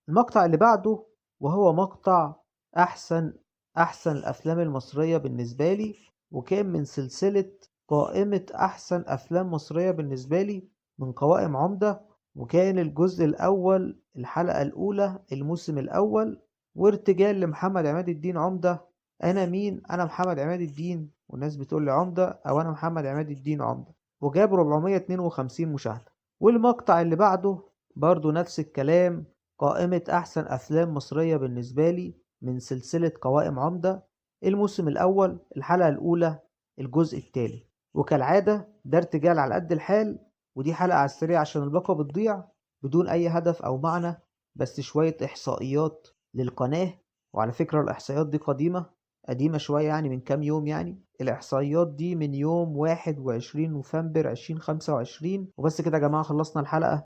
المقطع اللي بعده وهو مقطع أحسن أحسن الأفلام المصرية بالنسبة لي، وكان من سلسلة قائمة أحسن أفلام مصرية بالنسبة لي من قوائم عمدة، وكان الجزء الأول الحلقة الأولى الموسم الأول، وارتجال لمحمد عماد الدين عمدة. أنا مين؟ أنا محمد عماد الدين، والناس بتقول لي عمدة، أو أنا محمد عماد الدين عمدة، وجاب 452 مشاهدة. والمقطع اللي بعده برضو نفس الكلام، قائمة أحسن أفلام مصرية بالنسبة لي من سلسلة قوائم عمدة، الموسم الأول الحلقة الأولى الجزء التالي. وكالعادة ده ارتجال على قد الحال، ودي حلقة على السريع عشان الباقة بتضيع بدون أي هدف أو معنى، بس شوية إحصائيات للقناة. وعلى فكرة الإحصائيات دي قديمة شوية، يعني من كام يوم، يعني الإحصائيات دي من يوم 21 نوفمبر 2025. وبس كده يا جماعة، خلصنا الحلقة.